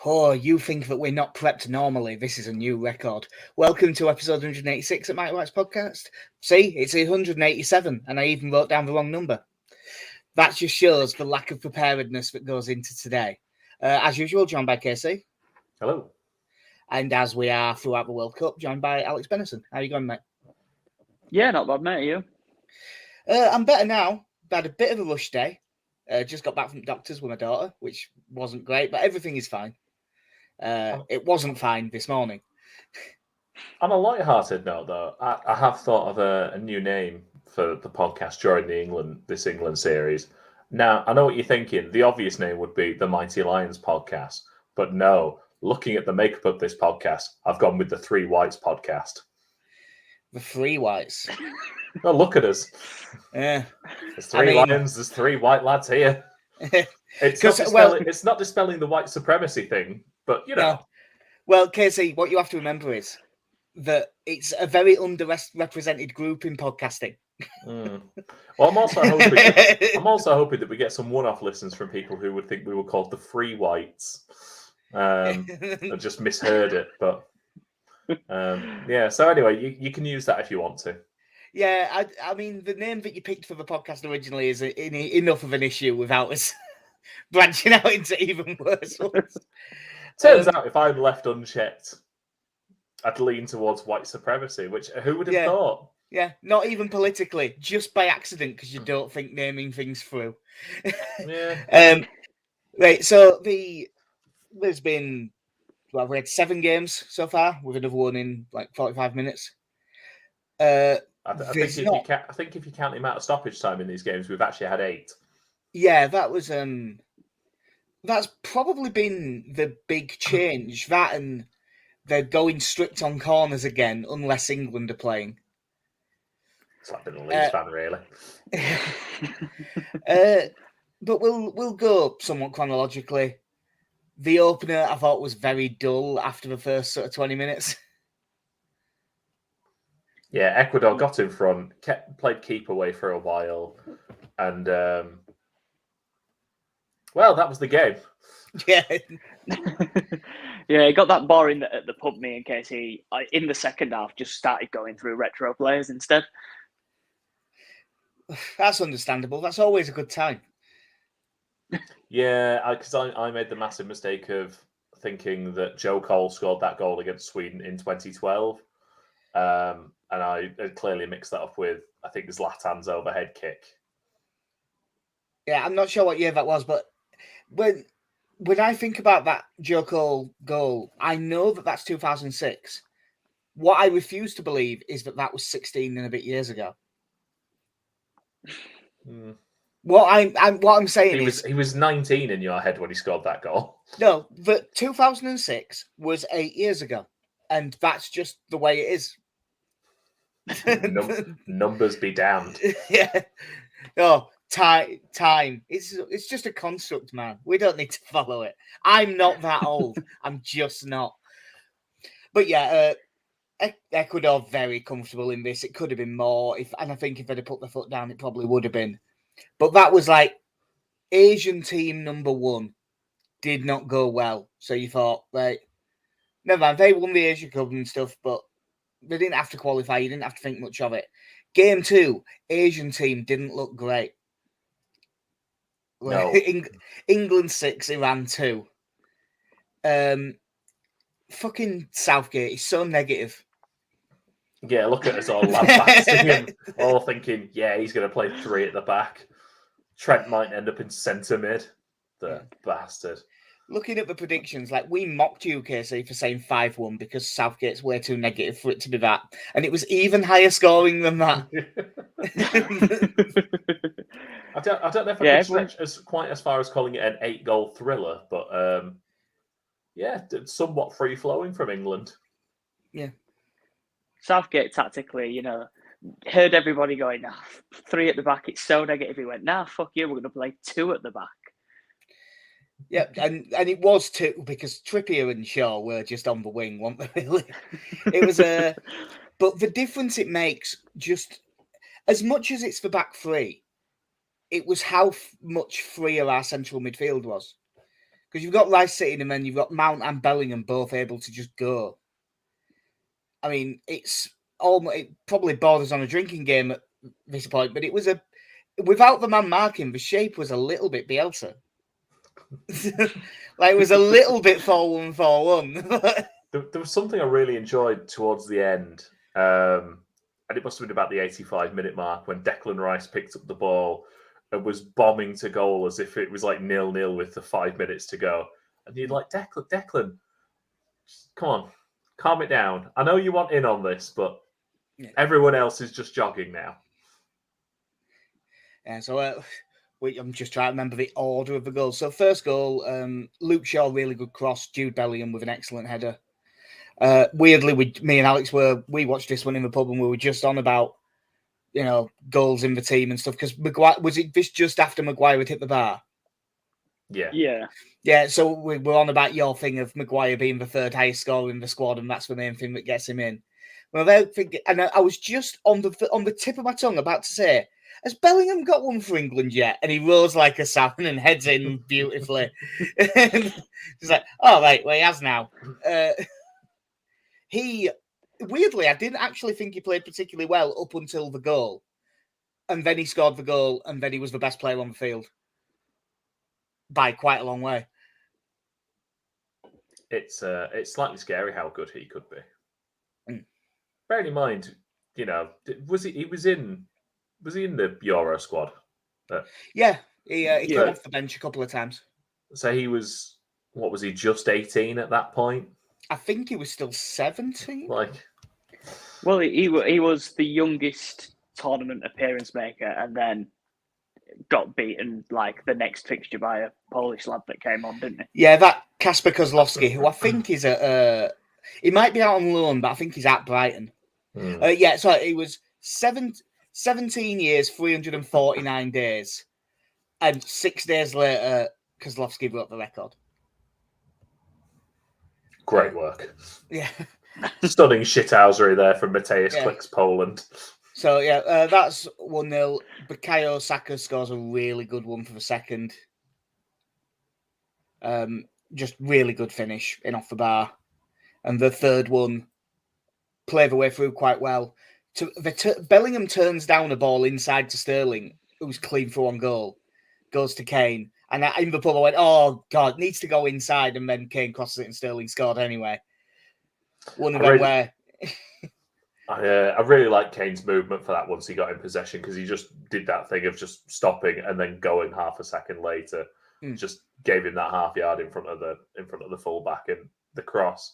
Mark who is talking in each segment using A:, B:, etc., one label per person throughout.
A: Oh, you think that we're not prepped normally? This is a new record. Welcome to episode 186 at Mike White's podcast. See, it's 187, and I even wrote down the wrong number. That just shows the lack of preparedness that goes into today. As usual, joined by Casey.
B: Hello.
A: And as we are throughout the World Cup, joined by Alex Benison. How you going, mate?
C: Yeah, not bad, mate. Are you?
A: I'm better now. Had a bit of a rush day. Just got back from the doctors with my daughter, which wasn't great, but everything is fine. It wasn't fine this morning.
B: On a light-hearted note, though, I have thought of a new name for the podcast during this England series. Now, I know what you're thinking. The obvious name would be the Mighty Lions podcast. But no, looking at the makeup of this podcast, I've gone with the Three Whites podcast.
A: The Three Whites.
B: Oh, look at us.
A: Yeah.
B: There's three lions, there's three white lads here. It's not dispelling the white supremacy thing, but, you know.
A: No. Well, Casey, what you have to remember is that it's a very underrepresented group in podcasting.
B: Well, I'm also hoping that we get some one-off listens from people who would think we were called the Free Whites. I just misheard it, but yeah. So anyway, you can use that if you want to.
A: Yeah, I mean, the name that you picked for the podcast originally is enough of an issue without us branching out into even worse ones.
B: Turns out, if I'm left unchecked, I'd lean towards white supremacy, which who would have thought?
A: Yeah, not even politically, just by accident, because you don't think naming things through.
B: Yeah.
A: Right, so there's been, we had 7 games so far, with another one in like 45 minutes.
B: I think if you count the amount of stoppage time in these games, we've actually had 8.
A: Yeah, that was that's probably been the big change. That and they're going strict on corners again, unless England are playing.
B: It's like been a Leeds fan, really.
A: But we'll go somewhat chronologically. The opener I thought was very dull after the first sort of 20 minutes.
B: Yeah, Ecuador got in front, played keep away for a while, and well, that was the game.
A: Yeah.
C: Yeah, he got that boring at the pub, me and Casey, in the second half, just started going through retro players instead.
A: That's understandable. That's always a good time.
B: Yeah, because I made the massive mistake of thinking that Joe Cole scored that goal against Sweden in 2012. And I had clearly mixed that up with, I think, Zlatan's overhead kick.
A: Yeah, I'm not sure what year that was, but when I think about that Joe Cole goal, I know that that's 2006. What I refuse to believe is that was 16 and a bit years ago. What I'm saying is
B: he was 19 in your head when he scored that goal.
A: No, the 2006 was 8 years ago, and that's just the way it is.
B: Numbers be damned.
A: Yeah. Oh, time. It's just a construct, man. We don't need to follow it. I'm not that old. I'm just not. But yeah, Ecuador very comfortable in this. It could have been more, and I think if they'd have put their foot down, it probably would have been. But that was like Asian team number 1 did not go well. So you thought, right, never mind. They won the Asia Cup and stuff, but they didn't have to qualify. You didn't have to think much of it. Game 2, Asian team didn't look great.
B: No.
A: England 6, Iran 2. Fucking Southgate is so negative.
B: Yeah, look at us all lambasting him, all thinking, yeah, he's going to play 3 at the back. Trent might end up in centre mid. The bastard.
A: Looking at the predictions, like we mocked you, Casey, for saying 5-1 because Southgate's way too negative for it to be that. And it was even higher scoring than that.
B: I don't know if I could stretch quite as far as calling it an 8-goal thriller, but yeah, somewhat free-flowing from England.
A: Yeah.
C: Southgate tactically, heard everybody going, 3 at the back, it's so negative. He went, fuck you, we're going to play 2 at the back.
A: Yeah, and it was 2 because Trippier and Shaw were just on the wing, weren't they? Really? It was but the difference it makes, just as much as it's the back 3, it was how much freer our central midfield was. Because you've got Rice sitting and then you've got Mount and Bellingham both able to just go. I mean, it probably borders on a drinking game at this point, but it was without the man marking, the shape was a little bit Bielsa. Like, it was a little bit 4-1-4-1.
B: There was something I really enjoyed towards the end, and it must have been about the 85-minute mark when Declan Rice picked up the ball and was bombing to goal as if it was like 0-0 with the 5 minutes to go. And you're like, Declan, come on, calm it down. I know you want in on this, but everyone else is just jogging now.
A: And so I'm just trying to remember the order of the goals. So first goal, Luke Shaw, really good cross. Jude Bellingham with an excellent header. Weirdly, me and Alex we watched this one in the pub and we were just on about, goals in the team and stuff, because Maguire, was it this just after Maguire had hit the bar?
C: Yeah.
A: So we're on about your thing of Maguire being the third highest scorer in the squad, and that's the main thing that gets him in. Well, I was just on the tip of my tongue about to say, has Bellingham got one for England yet? And he rose like a salmon and heads in beautifully. He's like, oh, right, well, he has now. Weirdly, I didn't actually think he played particularly well up until the goal. And then he scored the goal, and then he was the best player on the field. By quite a long way.
B: It's slightly scary how good he could be. Bearing in mind, was he in the Euro squad?
A: Yeah, he came off the bench a couple of times.
B: So he was, what was he, just 18 at that point?
A: I think he was still 17.
C: Well, he was the youngest tournament appearance maker, and then got beaten like the next fixture by a Polish lad that came on, didn't he?
A: Yeah, that Kasper Kozlowski, who I think is he might be out on loan, but I think he's at Brighton. So he was 17 years, 349 days, and 6 days later, Kozlowski broke the record.
B: Great work.
A: Yeah.
B: Stunning shithousery there from Mateusz Klik's Poland.
A: So, that's 1-0. Bukayo Saka scores a really good one for the second. Just really good finish in off the bar. And the third one, play the way through quite well. Bellingham turns down a ball inside to Sterling, who's clean for one goal. Goes to Kane. And in the pub, I went, oh, God, needs to go inside. And then Kane crosses it and Sterling scored anyway. One of them where...
B: I really like Kane's movement for that once he got in possession, because he just did that thing of just stopping and then going half a second later. Just gave him that half yard in front of the fullback and the cross.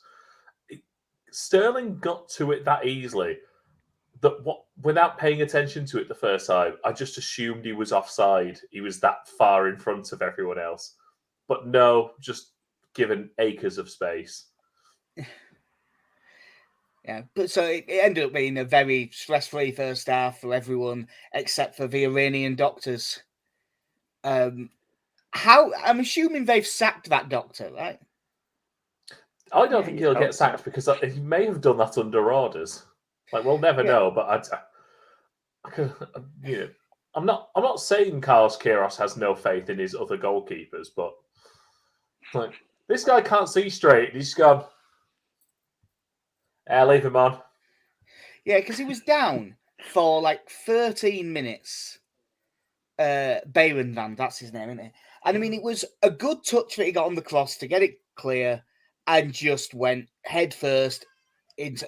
B: Sterling got to it that easily that without paying attention to it the first time, I just assumed he was offside. He was that far in front of everyone else, but no, just given acres of space.
A: Yeah, but so it ended up being a very stress-free first half for everyone except for the Iranian doctors. I'm assuming they've sacked that doctor, right?
B: I don't think he'll get sacked because he may have done that under orders. We'll never know. But I'm not saying Carlos Queiroz has no faith in his other goalkeepers, but this guy can't see straight. He's gone. Leave him on.
A: Yeah, because he was down for 13 minutes. Bayern, that's his name, isn't it? And I mean, it was a good touch that he got on the cross to get it clear and just went head first into.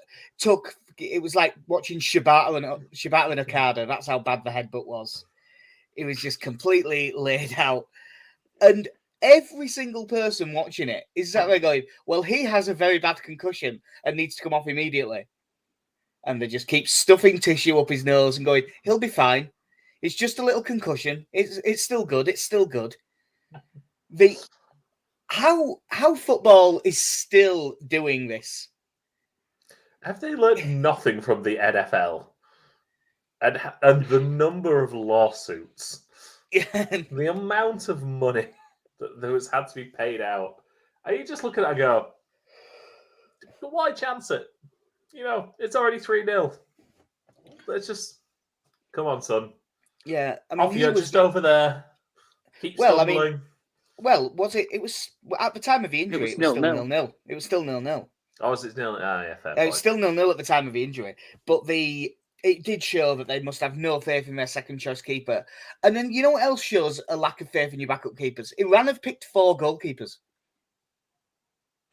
A: It was like watching Shibata and Okada. That's how bad the headbutt was. It was just completely laid out. And every single person watching it is sat there going, well, he has a very bad concussion and needs to come off immediately. And they just keep stuffing tissue up his nose and going, he'll be fine. It's just a little concussion. It's still good. It's still good. How football is still doing this?
B: Have they learned nothing from the NFL? And the number of lawsuits, the amount of money that was had to be paid out. Are you just looking at it and go, why chance it? It's already 3-0. Let's just come on, son.
A: Yeah,
B: I mean, he was just over there. Keep stumbling.
A: Well, was it? It was at the time of the injury. It was still
C: 0-0.
A: 0-0. It was still 0-0.
B: Oh, was it nil? Ah, yeah, fair
A: It
B: point.
A: was still 0-0 at the time of the injury, but it did show that they must have no faith in their second choice keeper. And then you know what else shows a lack of faith in your backup keepers? Iran have picked 4 goalkeepers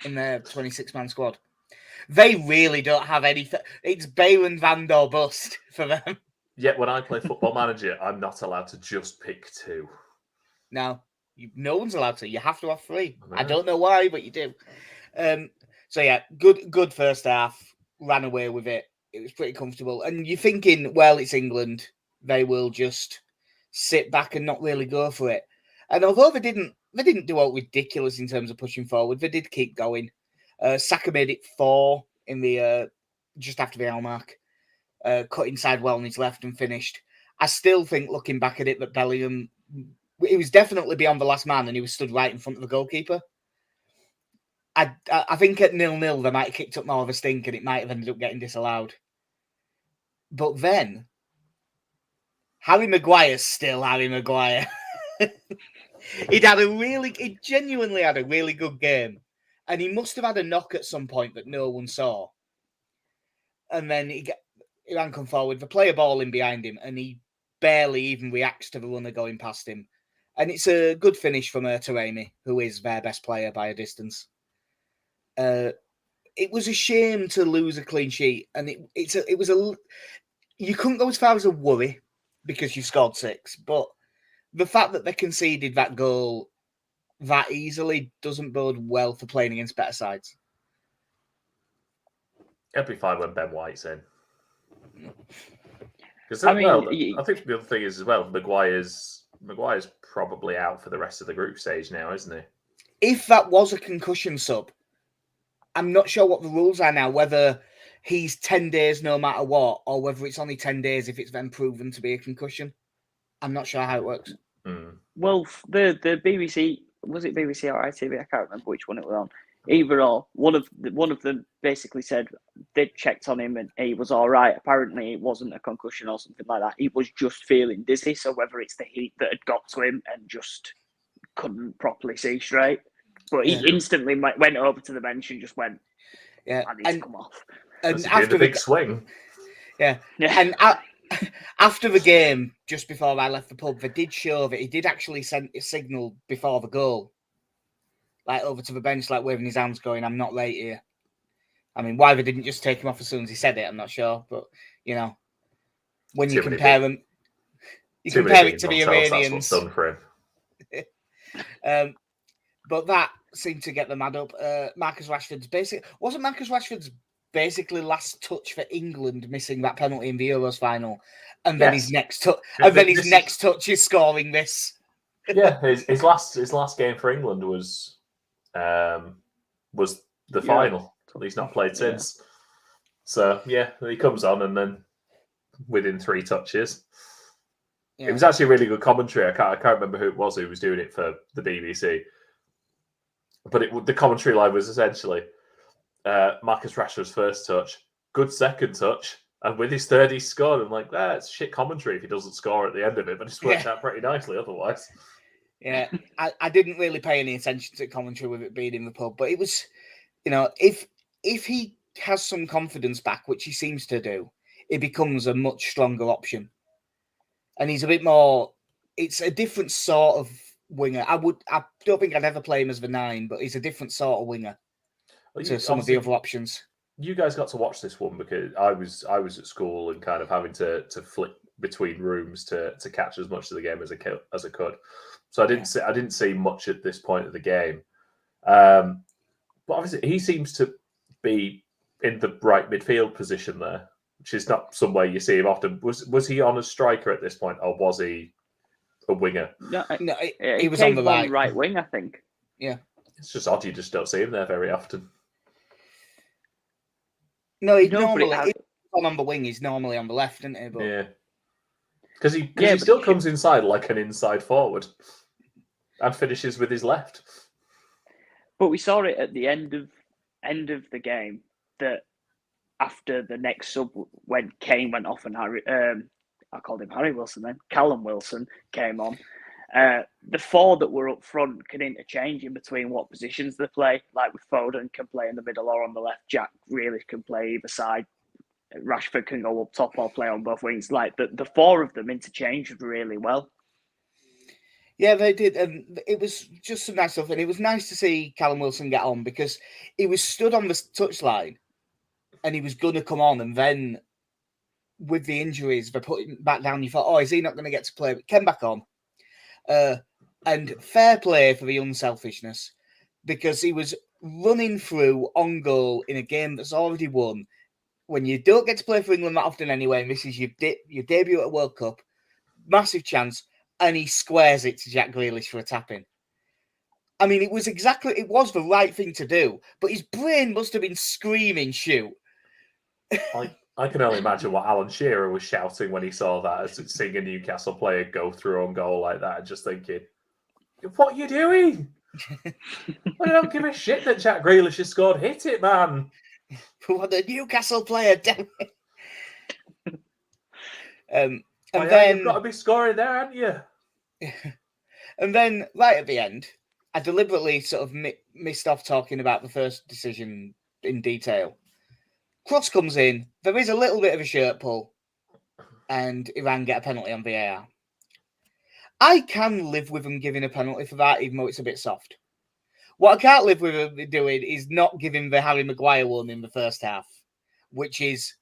A: in their 26-man squad. They really don't have anything. It's Balen Van Der bust for them.
B: Yet when I play Football Manager, I'm not allowed to just pick 2.
A: No, no one's allowed to. You have to have 3.
B: I
A: I
B: know.
A: don't know why, but you do. So yeah, good first half. Ran away with it. It was pretty comfortable. And you're thinking, well, it's England. They will just sit back and not really go for it. And although they didn't do all ridiculous in terms of pushing forward, they did keep going. Saka made it 4 in the just after the hour mark. Cut inside well on his left and finished. I still think, looking back at it, that Bellingham, he was definitely beyond the last man and he was stood right in front of the goalkeeper. I think at 0-0 they might have kicked up more of a stink and it might have ended up getting disallowed. But then Harry Maguire's still Harry Maguire. He genuinely had a really good game. And he must have had a knock at some point that no one saw. And then he ran come forward, the player ball in behind him, and he barely even reacts to the runner going past him. And it's a good finish from Taremi, who is their best player by a distance. It was a shame to lose a clean sheet, and you couldn't go as far as a worry because you scored 6, but the fact that they conceded that goal that easily doesn't bode well for playing against better sides.
B: It'll be fine when Ben White's in. Because
C: I mean,
B: I think the other thing is as well, Maguire's probably out for the rest of the group stage now, isn't he?
A: If that was a concussion sub, I'm not sure what the rules are now, whether he's 10 days no matter what, or whether it's only 10 days if it's then proven to be a concussion. I'm not sure how it works.
C: Well, the BBC, was it BBC or ITV? I can't remember which one it was on. Either or, one of them basically said they'd checked on him and he was all right. Apparently, it wasn't a concussion or something like that. He was just feeling dizzy. So whether it's the heat that had got to him and just couldn't properly see straight, but he instantly went over to the bench and just went, "I need to come off."
B: And after the big swing,
A: and after the game, just before I left the pub, they did show that he did actually send a signal before the goal. Like over to the bench, like waving his hands, going, "I'm not late here." I mean, why they didn't just take him off as soon as he said it, I'm not sure. But you know, when you compare them, you compare it to the Iranians.
B: That's what's done for
A: him. But that seemed to get them mad up. Marcus Rashford's basically last touch for England, missing that penalty in the Euros final, and then his next touch, next touch is scoring this.
B: Yeah, his last game for England was the final. He's not played since. So he comes on and then within 3 touches. It was actually a really good commentary. I can't remember who it was who was doing it for the BBC, but the commentary line was essentially Marcus Rashford's first touch, good second touch, and with his third he scored. I'm like, it's shit commentary if he doesn't score at the end of it, but it's worked out pretty nicely otherwise.
A: Yeah, I didn't really pay any attention to commentary with it being in the pub, but it was, if he has some confidence back, which he seems to do, it becomes a much stronger option. And he's a bit more, it's a different sort of winger. I don't think I'd ever play him as the 9, but he's a different sort of winger to some of the other options.
B: You guys got to watch this one because I was at school and kind of having to flick between rooms to catch as much of the game as I could. So I didn't see much at this point of the game. But obviously he seems to be in the right midfield position there, which is not somewhere you see him often. Was he on a striker at this point, or was he a winger?
C: No,
A: he was on the
C: right wing, I think.
A: Yeah.
B: It's just odd you just don't see him there very often.
A: No, he's normally on the wing. He's normally on the left, isn't he? But...
B: Yeah. Because he still comes inside like an inside forward and finishes with his left.
C: But we saw it at the end of the game that after the next sub, when Kane went off and I called him Harry Wilson then, Callum Wilson came on. The four that were up front can interchange in between what positions they play. Like with Foden can play in the middle or on the left. Jack really can play either side. Rashford can go up top or play on both wings. Like the four of them interchanged really well.
A: Yeah, they did. And it was just some nice stuff. And it was nice to see Callum Wilson get on because he was stood on the touchline and he was going to come on. And then with the injuries, they put him back down. You thought, oh, is he not going to get to play? But came back on. And fair play for the unselfishness because he was running through on goal in a game that's already won. When you don't get to play for England that often anyway, and this is your debut at a World Cup, massive chance, and he squares it to Jack Grealish for a tap-in. I mean, it was the right thing to do, but his brain must have been screaming, shoot.
B: I can only imagine what Alan Shearer was shouting when he saw that, as seeing a Newcastle player go through on goal like that, and just thinking, what are you doing? I don't give a shit that Jack Grealish has scored. Hit it, man.
A: What a Newcastle player, damn it. And
B: then
A: then
B: you've got to be scoring there, haven't you?
A: And then right at the end, I deliberately sort of missed off talking about the first decision in detail. Cross comes in. There is a little bit of a shirt pull, and Iran get a penalty on VAR. I can live with them giving a penalty for that, even though it's a bit soft. What I can't live with them doing is not giving the Harry Maguire one in the first half, which is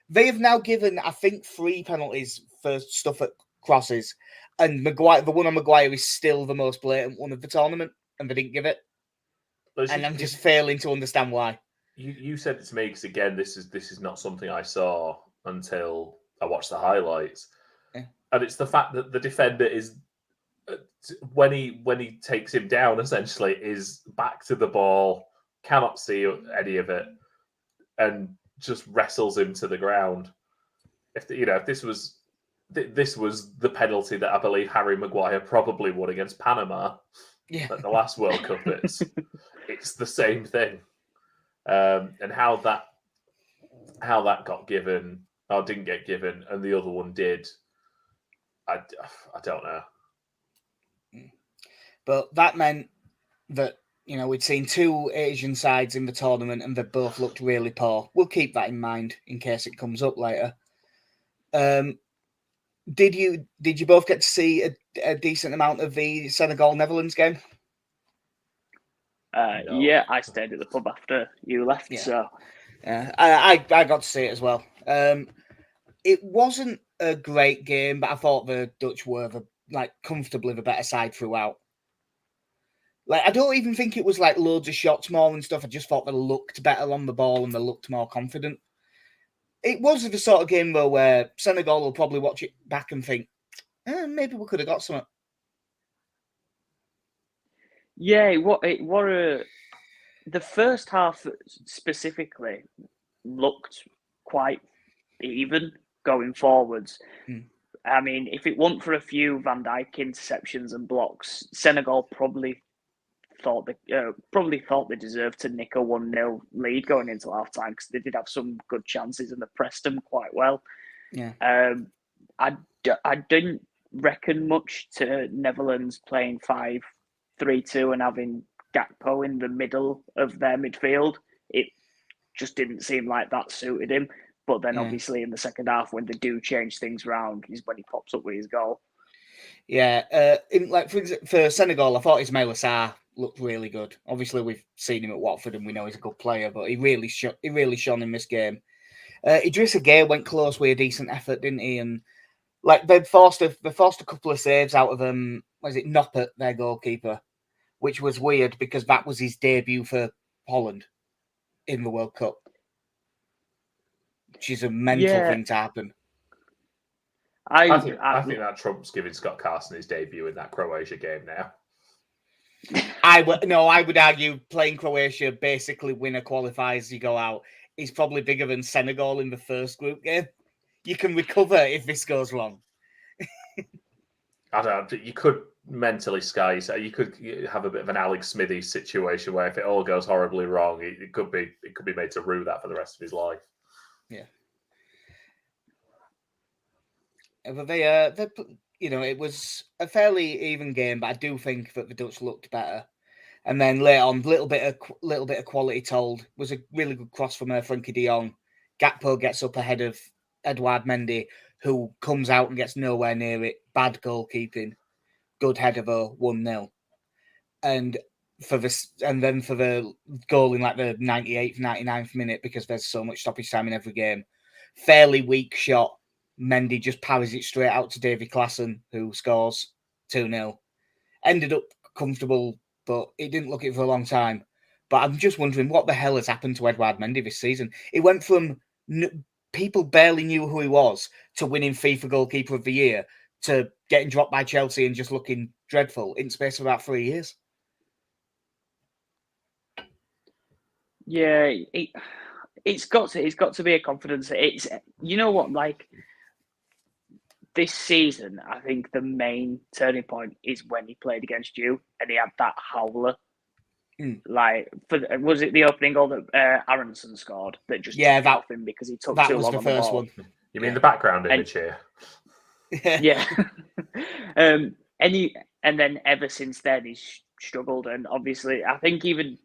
A: they have now given, I think, 3 penalties for stuff at crosses, and Maguire, the one on Maguire is still the most blatant one of the tournament, and they didn't give it. And I'm just failing to understand why.
B: You said it to me because again, this is not something I saw until I watched the highlights, and it's the fact that the defender is when he takes him down, essentially, is back to the ball, cannot see any of it, and just wrestles him to the ground. If this was the penalty that I believe Harry Maguire probably won against Panama at the last World Cup. It's the same thing. And how that got given or didn't get given, and the other one did, I don't know.
A: But that meant that we'd seen 2 Asian sides in the tournament, and they both looked really poor. We'll keep that in mind in case it comes up later. Did you both get to see a decent amount of the Senegal-Netherlands game?
B: No.
C: Yeah, I stayed at the pub after you left.
A: Yeah.
C: So
A: I got to see it as well. It wasn't a great game, but I thought the Dutch were comfortably the better side throughout. I don't even think it was loads of shots more and stuff. I just thought they looked better on the ball and they looked more confident. It was the sort of game though where Senegal will probably watch it back and think, maybe we could have got something.
C: Yeah, the first half specifically looked quite even going forwards. I mean, if it weren't for a few Van Dijk interceptions and blocks, Senegal probably thought they deserved to nick a 1-0 lead going into half-time because they did have some good chances and they pressed them quite well.
A: Yeah.
C: I didn't reckon much to Netherlands playing 5-3-2 and having Gakpo in the middle of their midfield. It just didn't seem like that suited him. But then obviously in the second half, when they do change things around, is when he pops up with his goal.
A: Yeah, for Senegal, I thought Ismaïla Sarr looked really good. Obviously, we've seen him at Watford and we know he's a good player, but he really shone in this game. Idrissa Gueye went close with a decent effort, didn't he? And they forced a couple of saves out of Noppert, their goalkeeper, which was weird because that was his debut for Holland in the World Cup, which is a mental thing to happen.
B: I think that trumps giving Scott Carson his debut in that Croatia game now.
A: I would argue playing Croatia, basically winner qualifies, you go out, is probably bigger than Senegal in the first group game. You can recover if this goes wrong.
B: I don't know. You could mentally sky. So you could have a bit of an Alex Smithies situation where if it all goes horribly wrong, it could be made to rue that for the rest of his life.
A: Yeah. But it was a fairly even game, but I do think that the Dutch looked better. And then later on, little bit of quality told. Was a really good cross from Frankie de Jong. Gakpo gets up ahead of Edouard Mendy, who comes out and gets nowhere near it. Bad goalkeeping. Good header though, 1-0. And then for the goal in like the 98th, 99th minute, because there's so much stoppage time in every game. Fairly weak shot. Mendy just parries it straight out to Davy Klaassen, who scores 2-0. Ended up comfortable, but it didn't look it for a long time. But I'm just wondering what the hell has happened to Edouard Mendy this season. It went from people barely knew who he was to winning FIFA Goalkeeper of the Year to getting dropped by Chelsea and just looking dreadful in space of about 3 years.
C: Yeah, it's got to be a confidence. It's, you know what, like this season, I think the main turning point is when he played against you and he had that howler. Like, was it the opening goal that Aronson scored that just took it off him because he took too long on the ball?
A: One.
B: You mean the background image here?
C: Yeah. And then ever since then he's struggled, and obviously I think even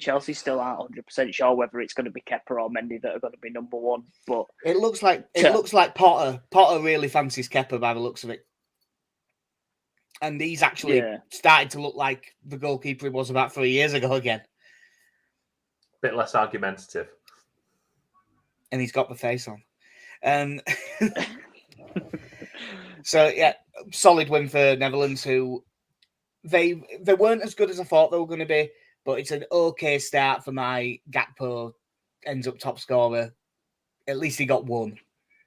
C: Chelsea still aren't 100% sure whether it's going to be Kepa or Mendy that are going to be number one. But
A: it looks like Potter. Potter really fancies Kepa by the looks of it, and he's actually started to look like the goalkeeper he was about 3 years ago again.
B: Bit less argumentative,
A: and he's got the face on. So yeah, solid win for Netherlands, who they weren't as good as I thought they were going to be, but it's an okay start for my Gakpo ends up top scorer. At least he got one.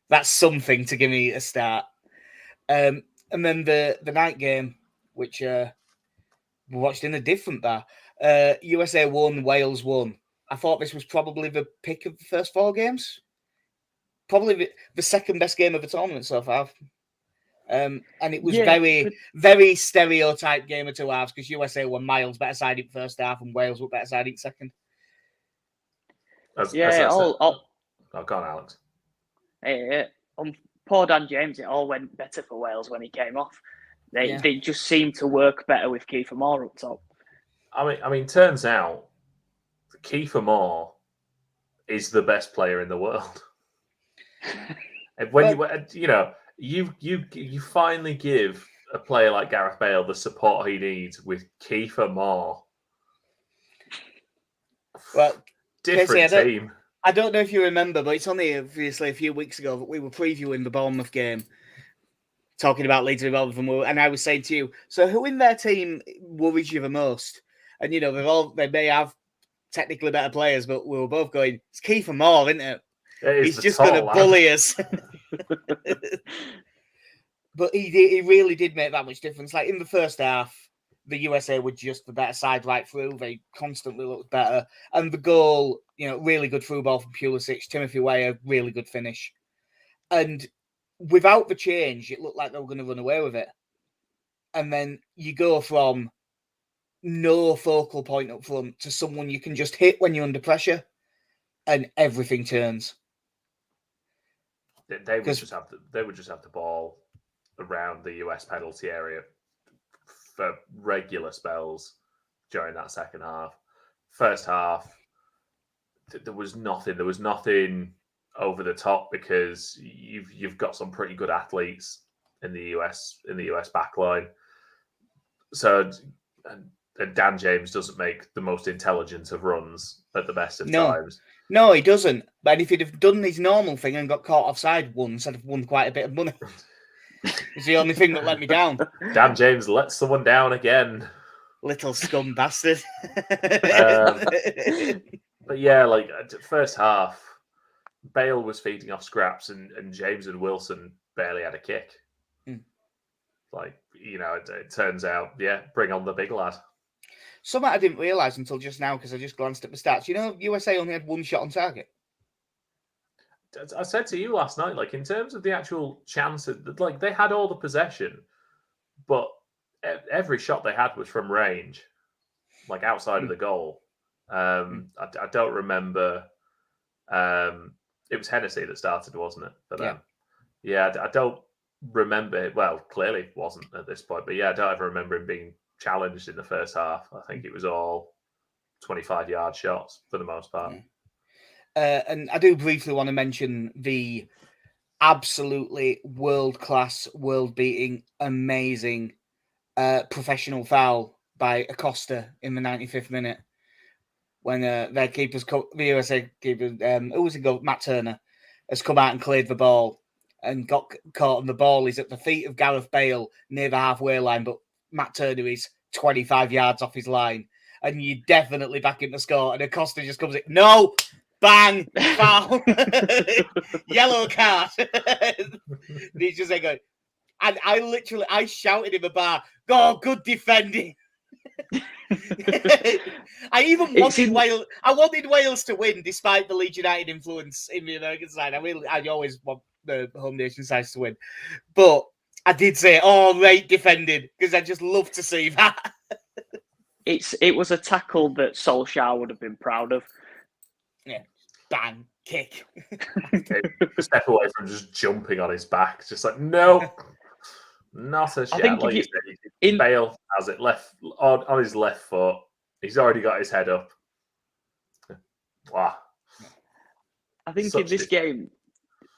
A: That's something to give me a start. And then the night game, which we watched in a different bar. USA won, Wales won. I thought this was probably the pick of the first 4 games. Probably the second best game of the tournament so far. And it was very stereotype game of 2 halves because USA were miles better side in first half and Wales were better side in second.
B: Go on, Alex.
C: Poor Dan James, it all went better for Wales when he came off. They just seemed to work better with Kiefer Moore up top.
B: I mean, turns out Kiefer Moore is the best player in the world. And when you finally give a player like Gareth Bale the support he needs with Kiefer Moore.
A: Well,
B: different
A: Casey,
B: team.
A: I don't know if you remember, but it's only obviously a few weeks ago that we were previewing the Bournemouth game, talking about Leeds and Bournemouth, and I was saying to you, so who in their team worries you the most? And they may have technically better players, but we were both going, it's Kiefer Moore, isn't it? He's just going to bully us. But he really did make that much difference. Like in the first half, the USA were just the better side right through. They constantly looked better. And the goal, really good through ball from Pulisic, Timothy Weah, really good finish. And without the change, it looked like they were going to run away with it. And then you go from no focal point up front to someone you can just hit when you're under pressure, and everything turns.
B: They would just have the ball around the US penalty area for regular spells during that second half. First half, there was nothing. There was nothing over the top because you've got some pretty good athletes in the US backline. So and Dan James doesn't make the most intelligent of runs at the best of times.
A: No, he doesn't. But if he'd have done his normal thing and got caught offside once, I'd have won quite a bit of money. It's the only thing that let me down.
B: Dan James lets someone down again.
A: Little scum bastard.
B: But yeah, like first half, Bale was feeding off scraps and James and Wilson barely had a kick. Like, it turns out, bring on the big lad.
A: Something I didn't realise until just now because I just glanced at the stats. USA only had 1 shot on target.
B: I said to you last night, like in terms of the actual chances, like they had all the possession, but every shot they had was from range, like outside of the goal. I don't remember. It was Hennessy that started, wasn't it? For them? Yeah, I don't remember. Well, clearly wasn't at this point, but yeah, I don't ever remember him being challenged in the first half. I think it was all 25-yard shots for the most part.
A: And I do briefly want to mention the absolutely world-class, world-beating, amazing professional foul by Acosta in the 95th minute when their keepers, the USA keeper, who was it? Matt Turner, has come out and cleared the ball and got caught, and the ball is at the feet of Gareth Bale near the halfway line, but Matt Turner is 25 yards off his line, and you definitely back him to score, and Acosta just comes in, no, bang, foul, yellow card. He's just like going, and I shouted in the bar, "Go, good defending." I even wanted Wales. I wanted Wales to win, despite the Leeds United influence in the American side. I always want the home nation sides to win, but I did say, "Oh, right defended," because I just love to see that.
C: It was a tackle that Solskjaer would have been proud of.
A: Yeah, bang, kick.
B: Step away from just jumping on his back, just like no. Not a shot. Like you said, Bale has it left on his left foot. He's already got his head up. Wow.
C: I think in this game,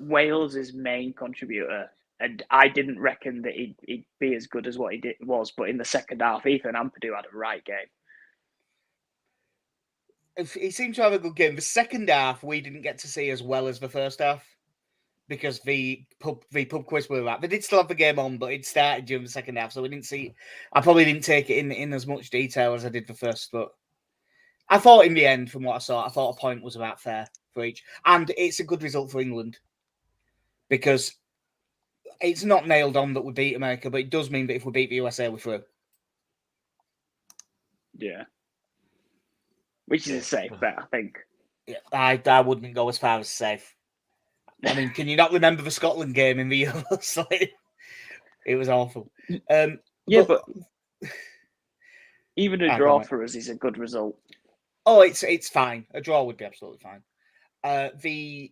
C: Wales' main contributor, and I didn't reckon that he'd be as good as what he was, but in the second half, Ethan Ampadu had a right game.
A: He seemed to have a good game. The second half, we didn't get to see as well as the first half, because the pub quiz we were at. They did still have the game on, but it started during the second half, so we didn't see. I probably didn't take it in as much detail as I did the first, but I thought in the end, from what I saw, I thought a point was about fair for each, and it's a good result for England because it's not nailed on that we beat America, but it does mean that if we beat the USA, we're through.
C: Yeah, which is a safe bet, I think.
A: Yeah, I wouldn't go as far as safe. I mean, can you not remember the Scotland game in the Euros? It was awful.
C: But even a draw for us is a good result.
A: Oh, it's fine. A draw would be absolutely fine. The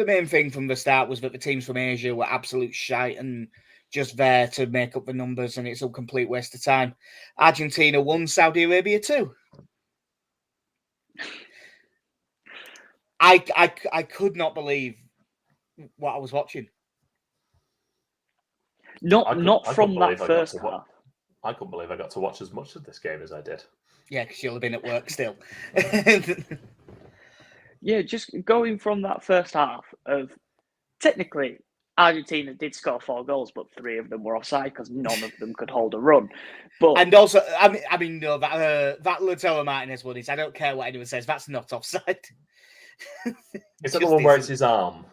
A: main thing from the start was that the teams from Asia were absolute shite and just there to make up the numbers, and it's a complete waste of time. Argentina won, Saudi Arabia too. I could not believe what I was watching.
C: Not from that first half.
B: I couldn't believe I got to watch as much of this game as I did.
A: Yeah, because you'll have been at work still.
C: Yeah, just going from that first half of, technically, Argentina did score 4 goals, but 3 of them were offside because none of them could hold a run.
A: And also, I mean, no, that Lautaro Martinez one is, I don't care what anyone says, that's not offside.
B: Is that the one where it's his arm?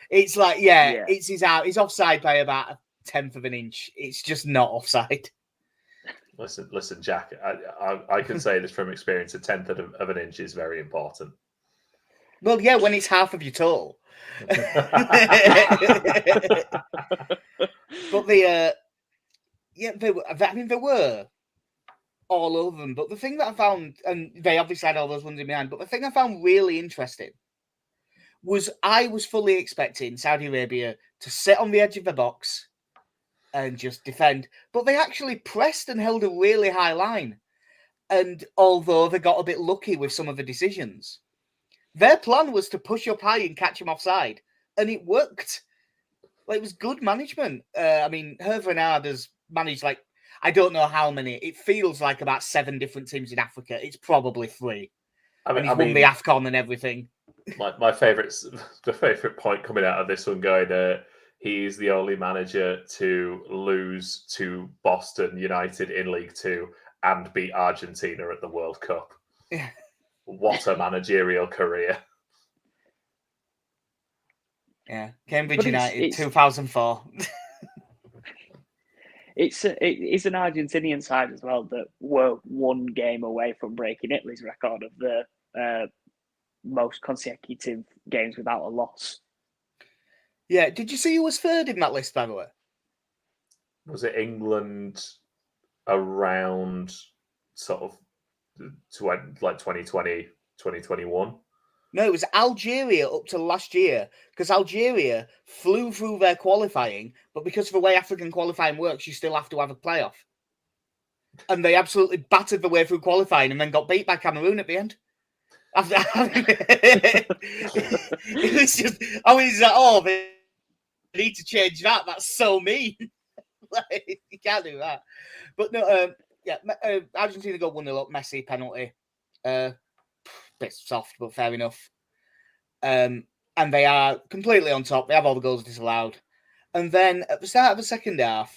A: It's like, yeah, it's his arm. He's offside by about 1/10 of an inch. It's just not offside.
B: Listen, Jack. I can say this from experience. 1/10 of an inch is very important.
A: Well, yeah, when it's half of your total. But there were all over them. But the thing that I found, and they obviously had all those ones in behind, but the thing I found really interesting was I was fully expecting Saudi Arabia to sit on the edge of the box and just defend. But they actually pressed and held a really high line. And although they got a bit lucky with some of the decisions, their plan was to push up high and catch him offside. And it worked. Like, it was good management. I mean, Hervé Renard has managed, like, I don't know how many. It feels like about 7 different teams in Africa. It's probably 3. And he's won the AFCON and everything.
B: The favourite point coming out of this one going, he's the only manager to lose to Boston United in League 2 and beat Argentina at the World Cup.
A: Yeah.
B: What a managerial career.
A: Yeah. Cambridge United, 2004.
C: It's an Argentinian side as well that were 1 game away from breaking Italy's record of the most consecutive games without a loss.
A: Yeah. Did you see who was 3rd in that list, by the way?
B: Was it England around sort of like 2020, 2021?
A: No, it was Algeria up to last year, because Algeria flew through their qualifying, but because of the way African qualifying works, you still have to have a playoff. And they absolutely battered the way through qualifying and then got beat by Cameroon at the end. After it was just, I was like, oh, they need to change that. That's so mean. Like, you can't do that. But no, Argentina got 1-0 up, Messi penalty. Bit soft, but fair enough. And they are completely on top. They have all the goals disallowed. And then at the start of the second half,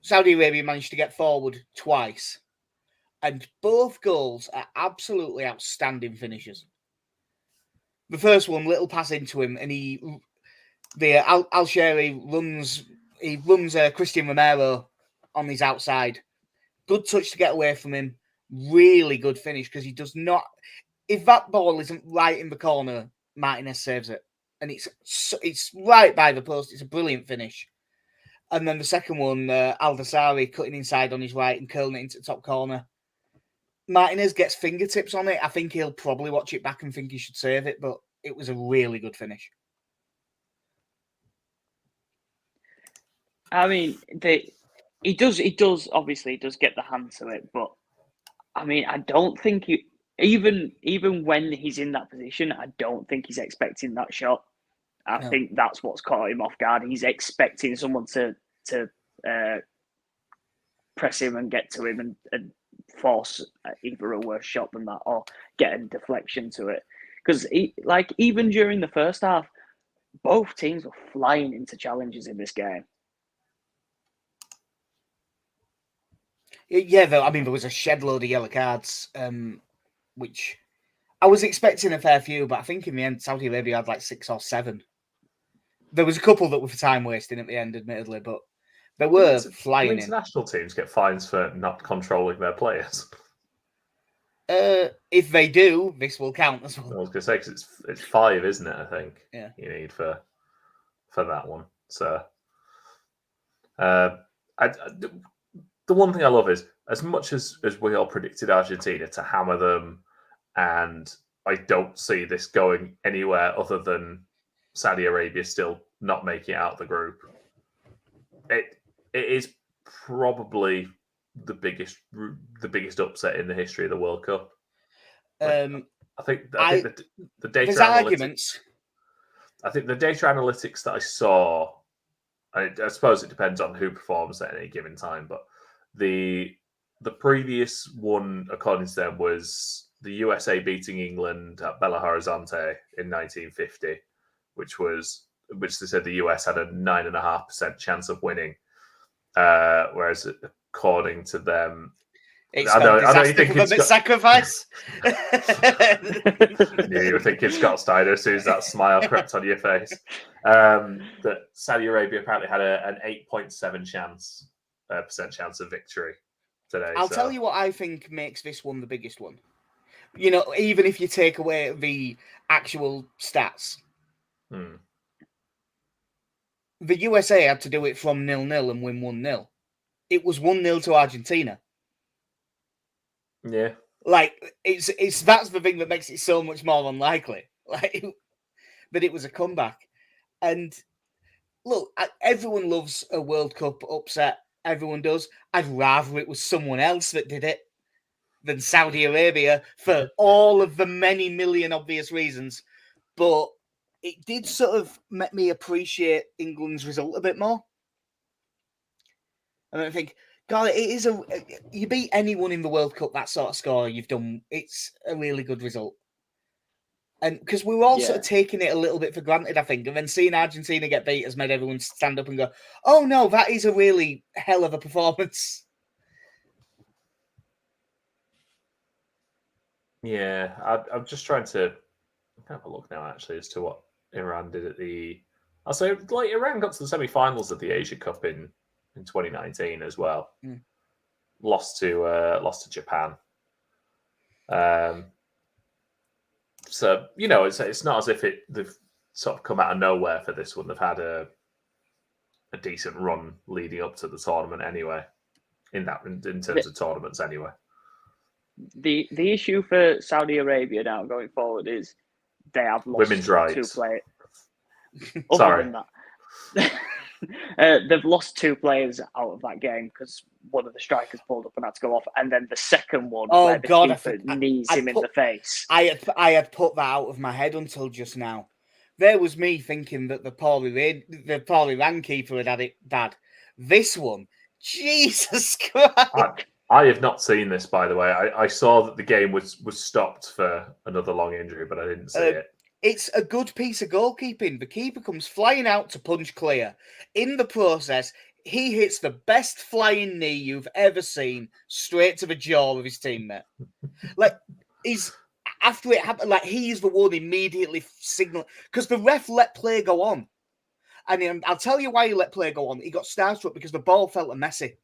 A: Saudi Arabia managed to get forward twice. And both goals are absolutely outstanding finishes. The first one, little pass into him, and Al-Shehri runs Christian Romero on his outside. Good touch to get away from him. Really good finish, because he does not. If that ball isn't right in the corner, Martinez saves it, and it's right by the post. It's a brilliant finish. And then the second one, Al-Dasari cutting inside on his right and curling it into the top corner. Martinez gets fingertips on it. I think he'll probably watch it back and think he should save it, but it was a really good finish.
C: I mean, he does obviously get the hand to it, but I mean, I don't think even when he's in that position, I don't think he's expecting that shot. I think that's what's caught him off guard. He's expecting someone to press him and get to him and force either a worse shot than that or get a deflection to it. Because even during the first half, both teams were flying into challenges in this game.
A: Yeah, though, I mean, there was a shed load of yellow cards, which I was expecting a fair few, but I think in the end, Saudi Arabia had like 6 or 7. There was a couple that were for time wasting at the end, admittedly, but they were flying in.
B: International teams get fines for not controlling their players.
A: If they do, this will count as well.
B: I was going to say, because it's 5, isn't it? I think.
A: Yeah.
B: You need for that one. So, the one thing I love is, as much as we all predicted Argentina to hammer them, and I don't see this going anywhere other than Saudi Arabia still not making it out of the group. It is probably the biggest upset in the history of the World Cup. I think the data
A: there's
B: analytics,
A: arguments.
B: I think the data analytics that I saw, I suppose it depends on who performs at any given time, but the previous one, according to them, was the USA beating England at Belo Horizonte in 1950, which they said the US had a 9.5% chance of winning, whereas according to them,
A: it's a sacrifice.
B: Yeah, you would think it's Scott Steiner as soon as that smile crept on your face. That Saudi Arabia apparently had an 8.7% chance of victory today.
A: I'll tell you what I think makes this one the biggest one. You know, even if you take away the actual stats, the USA had to do it from 0-0 and win 1-0. It was 1-0 to Argentina.
B: Yeah,
A: like it's that's the thing that makes it so much more unlikely. Like that it was a comeback. And look, everyone loves a World Cup upset. Everyone does. I'd rather it was someone else that did it than Saudi Arabia for all of the many million obvious reasons. But it did sort of make me appreciate England's result a bit more. And I think, God, it is you beat anyone in the World Cup, that sort of score you've done, it's a really good result. And because we were all sort of taking it a little bit for granted, I think, and then seeing Argentina get beat has made everyone stand up and go, oh no, that is a really hell of a performance.
B: Yeah, I'm just trying to have a look now, actually, as to what Iran did at the... I'll say, like, Iran got to the semi-finals of the Asia Cup in 2019 as well. Lost to Japan. So, you know, it's not as if they've sort of come out of nowhere for this one. They've had a decent run leading up to the tournament anyway, in terms of tournaments anyway.
C: The issue for Saudi Arabia now going forward is they have lost
B: Women's rights.
C: 2 players.
B: Sorry.
C: Other than that, they've lost 2 players out of that game because one of the strikers pulled up and had to go off, and then the second one, where the keeper knees him in the face.
A: I had put that out of my head until just now. There was me thinking that the poorly ran keeper had it bad. This one, Jesus Christ!
B: I have not seen this, by the way. I saw that the game was stopped for another long injury, but I didn't see it.
A: It's a good piece of goalkeeping. The keeper comes flying out to punch clear. In the process, he hits the best flying knee you've ever seen straight to the jaw of his teammate. Like, after it happened, like, he's the one immediately signal, because the ref let play go on. And I'll tell you why he let play go on. He got starstruck because the ball felt a Messi.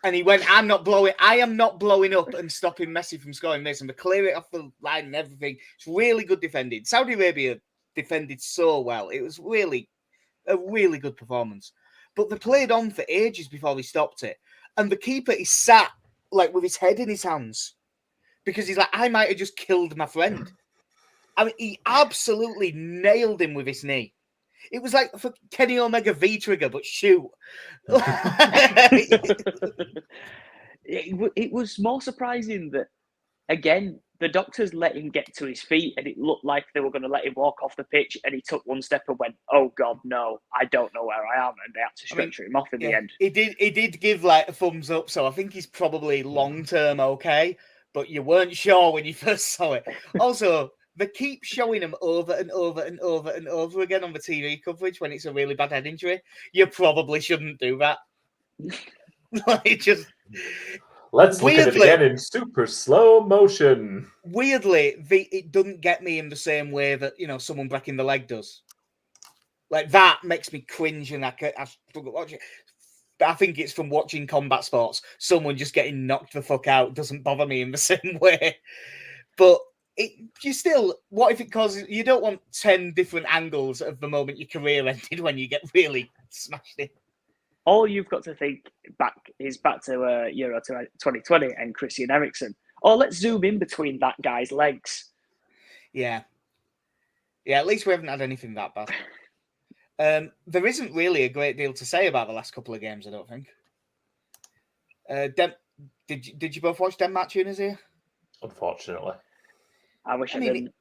A: And he went, I am not blowing up and stopping Messi from scoring this, and to clear it off the line and everything. It's really good defending. Saudi Arabia defended so well. It was really a really good performance. But they played on for ages before he stopped it. And the keeper is sat like with his head in his hands because he's like, I might have just killed my friend. I mean, he absolutely nailed him with his knee. It was like for Kenny Omega V-trigger, but shoot.
C: It was more surprising that, again, the doctors let him get to his feet, and it looked like they were going to let him walk off the pitch, and he took one step and went, oh, God, no, I don't know where I am, and they had to stretcher him off in the end.
A: He did give, like, a thumbs up, so I think he's probably long-term okay, but you weren't sure when you first saw it. Also, they keep showing him over and over and over and over again on the TV coverage when it's a really bad head injury. You probably shouldn't do that.
B: Let's look at it again in super slow motion.
A: Weirdly, it doesn't get me in the same way that, someone breaking the leg does. Like, that makes me cringe, and I struggle watching it. I think it's from watching combat sports. Someone just getting knocked the fuck out doesn't bother me in the same way. But what if it causes, you don't want 10 different angles of the moment your career ended when you get really smashed in.
C: All you've got to think back to Euro 2020 and Christian Eriksen. Oh, let's zoom in between that guy's legs.
A: Yeah. Yeah, at least we haven't had anything that bad. There isn't really a great deal to say about the last couple of games, I don't think. Did you both watch Denmark Tunisia?
B: Unfortunately.
C: I wish I didn't.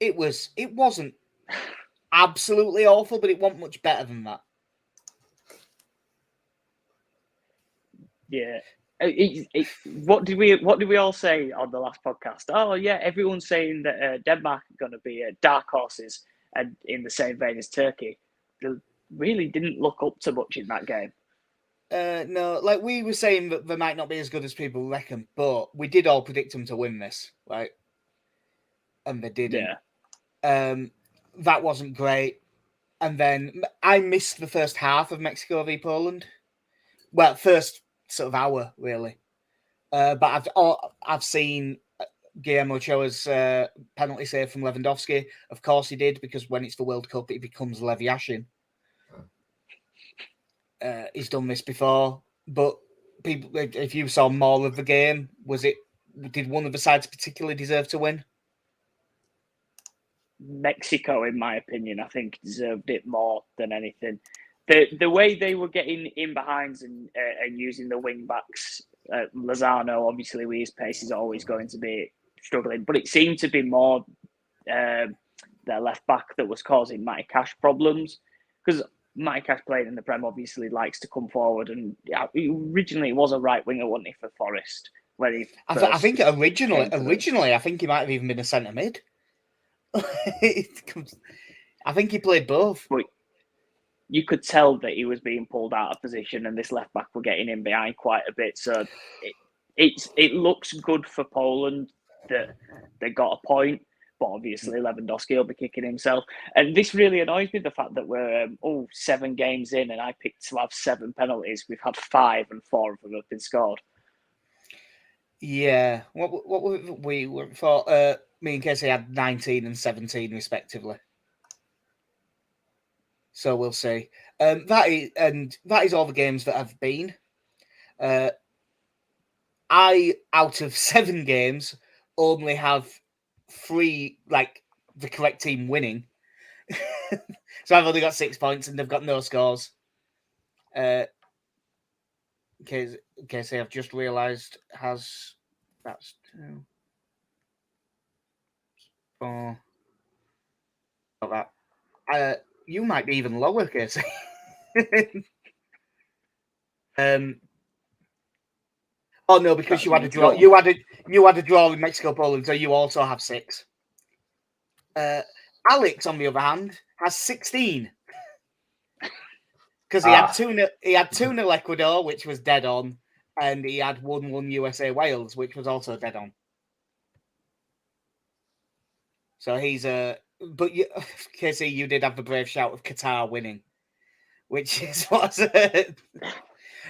A: It wasn't absolutely awful, but it wasn't much better than that.
C: Yeah. What did we all say on the last podcast? Oh yeah, everyone's saying that Denmark are going to be dark horses, and in the same vein as Turkey. They really didn't look up to much in that game.
A: No, like we were saying that they might not be as good as people reckon, but we did all predict them to win this, right? And they didn't.
C: Yeah.
A: That wasn't great. And then I missed the first half of Mexico v Poland. Well, first sort of hour, really. But I've seen Guillermo Ochoa's penalty save from Lewandowski. Of course he did, because when it's the World Cup, it becomes Lev Yashin. He's done this before. But people, if you saw more of the game, did one of the sides particularly deserve to win?
C: Mexico, in my opinion, I think deserved it more than anything. The way they were getting in behinds and using the wing backs, Lozano, obviously with his pace, is always going to be struggling, but it seemed to be more their left back that was causing Matty Cash problems, because Matty Cash playing in the Prem obviously likes to come forward, and originally he was a right winger, wasn't he, for Forest?
A: I think originally, I think he might have even been a centre mid. I think he played both.
C: But you could tell that he was being pulled out of position, and this left back were getting in behind quite a bit. So it looks good for Poland that they got a point, but obviously Lewandowski will be kicking himself. And this really annoys me, the fact that we're 7 games in, and I picked to have 7 penalties. We've had 5, and 4 of them have been scored.
A: Yeah, what we were for? Me and Casey had 19 and 17 respectively. So we'll see. That is all the games that have been. I, out of 7 games, only have 3, like, the correct team winning. So I've only got 6 points and they've got no scores. In case I've just realised that's 2, 4. Got that. You might be even lower, Casey. Oh no, because you had a draw. You had a draw with Mexico, Poland, so you also have 6. Alex, on the other hand, has 16 because he had 2-0. He had 2-0 Ecuador, which was dead on, and he had 1-1 USA Wales, which was also dead on. So he's but you, Casey, you did have the brave shout of Qatar winning, which is what's.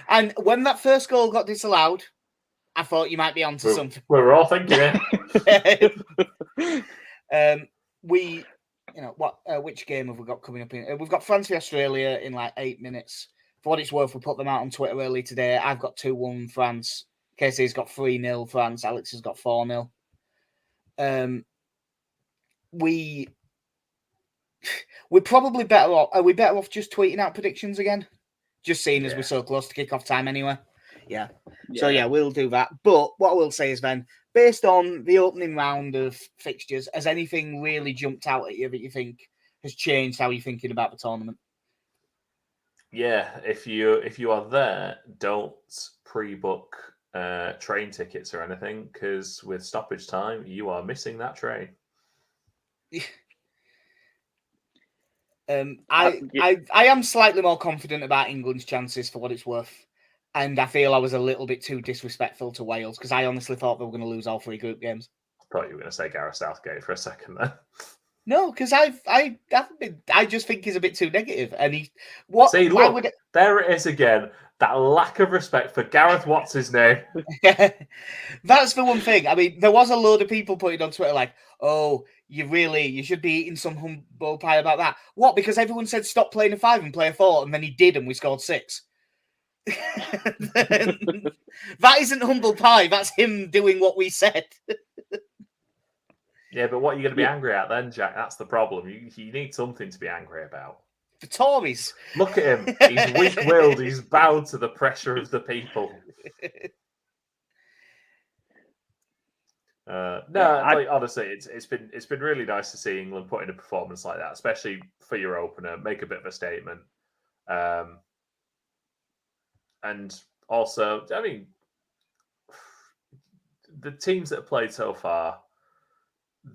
A: And when that first goal got disallowed, I thought you might be onto something.
B: We were all thinking it.
A: Which game have we got coming up? We've got France v Australia in like 8 minutes. For what it's worth, we put them out on Twitter early today. I've got 2-1 France. Casey's got 3-0 France. Alex has got 4-0. We're probably better off. Are we better off just tweeting out predictions again? Just seeing as we're so close to kick-off time anyway. Yeah. So yeah, we'll do that. But what I will say is then, based on the opening round of fixtures, has anything really jumped out at you that you think has changed how you're thinking about the tournament?
B: Yeah, if you are there, don't pre-book train tickets or anything, because with stoppage time, you are missing that train.
A: I am slightly more confident about England's chances for what it's worth. And I feel I was a little bit too disrespectful to Wales because I honestly thought they were going to lose all 3 group games.
B: I thought you were going to say Gareth Southgate for a second there.
A: No, because I just think he's a bit too negative. And
B: there it is again. That lack of respect for Gareth. What's his name?
A: That's the one thing. I mean, there was a load of people putting on Twitter like, "Oh, you should be eating some humble pie about that." What? Because everyone said stop playing a 5 and play a 4, and then he did, and we scored 6. That isn't humble pie. That's him doing what we said.
B: Yeah, but what are you going to be angry at then, Jack? That's the problem. You need something to be angry about.
A: The Tories.
B: Look at him. He's weak-willed. He's bowed to the pressure of the people. Honestly, it's been really nice to see England put in a performance like that, especially for your opener. Make a bit of a statement. And also, I mean, the teams that have played so far,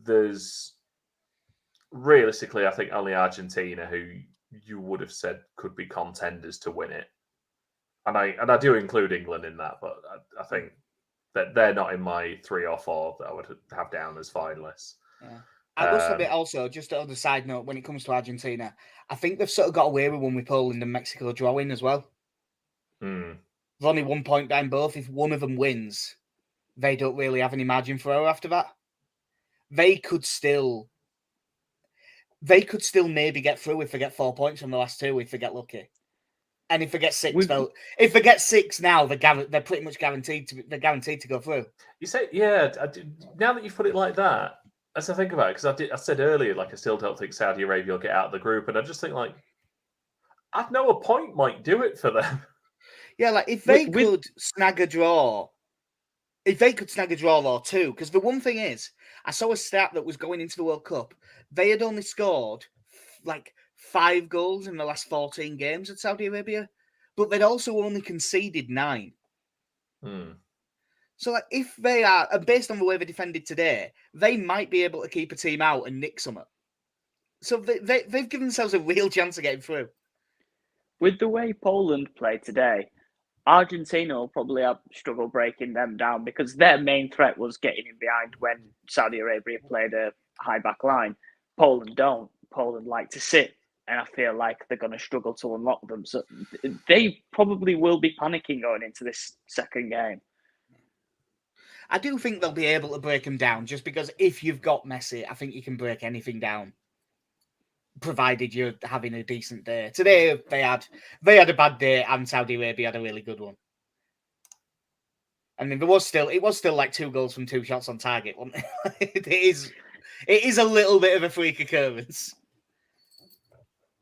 B: there's realistically, I think, only Argentina who you would have said could be contenders to win it. And I do include England in that, but I think that they're not in my 3 or 4 that I would have down as finalists.
A: Yeah. I must admit also, just on the side note, when it comes to Argentina, I think they've sort of got away with one with Poland and Mexico drawing as well. There's only 1 point down both. If one of them wins, they don't really have any margin for error after that. They could still maybe get through if they get 4 points from the last 2, if they get lucky. And if they get 6, if they get 6 now, they're pretty much guaranteed to go through.
B: You say, yeah. Now that you've put it like that, as I think about it, because I said earlier, like I still don't think Saudi Arabia will get out of the group, and I just think like, I know a point might do it for them.
A: Yeah, like if they could snag a draw. If they could snag a draw or 2, because the one thing is, I saw a stat that was going into the World Cup. They had only scored like 5 goals in the last 14 games at Saudi Arabia, but they'd also only conceded 9. So like, if they are, and based on the way they defended today, they might be able to keep a team out and nick some. So they've given themselves a real chance of getting through.
C: With the way Poland played today, Argentina will probably have struggle breaking them down because their main threat was getting in behind when Saudi Arabia played a high back line. Poland don't. Poland like to sit, and I feel like they're going to struggle to unlock them. So they probably will be panicking going into this second game.
A: I do think they'll be able to break them down, just because if you've got Messi, I think you can break anything down, provided you're having a decent day. Today they had a bad day, and Saudi Arabia had a really good one. I mean, it was still like 2 goals from 2 shots on target, wasn't it? It is a little bit of a freak occurrence.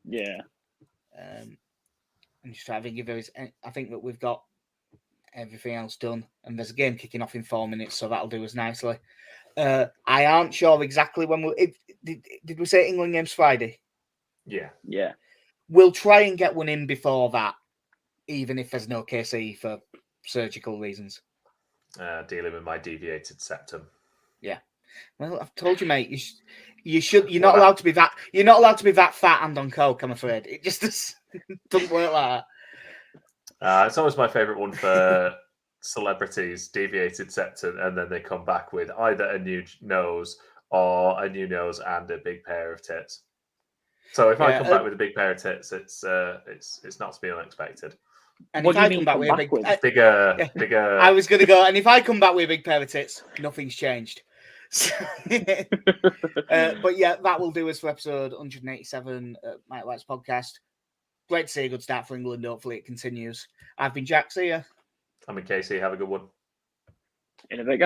C: Yeah.
A: I'm just trying to think if there is. I think that we've got everything else done, and there's a game kicking off in 4 minutes, so that'll do us nicely. I aren't sure exactly when did we say England game's Friday?
B: Yeah.
C: Yeah.
A: We'll try and get one in before that, even if there's no KC for surgical reasons.
B: Dealing with my deviated septum.
A: Yeah. Well, I've told you, mate. You should. You're not allowed to be that. You're not allowed to be that fat and on coke. I'm afraid it just doesn't work like that.
B: It's always my favourite one for celebrities, deviated septum, and then they come back with either a new nose or a new nose and a big pair of tits. So if I come back with a big pair of tits, it's not to be unexpected.
A: And
C: what
A: if
C: do you
A: I
C: mean
A: come back with
B: bigger?
A: I was going to go, and if I come back with a big pair of tits, nothing's changed. So, but yeah, that will do us for episode 187 Mike White's podcast. Great to see a good start for England. Hopefully it continues. I've been Jack. See ya.
B: I'm in KC. Have a good one.
C: In a bit.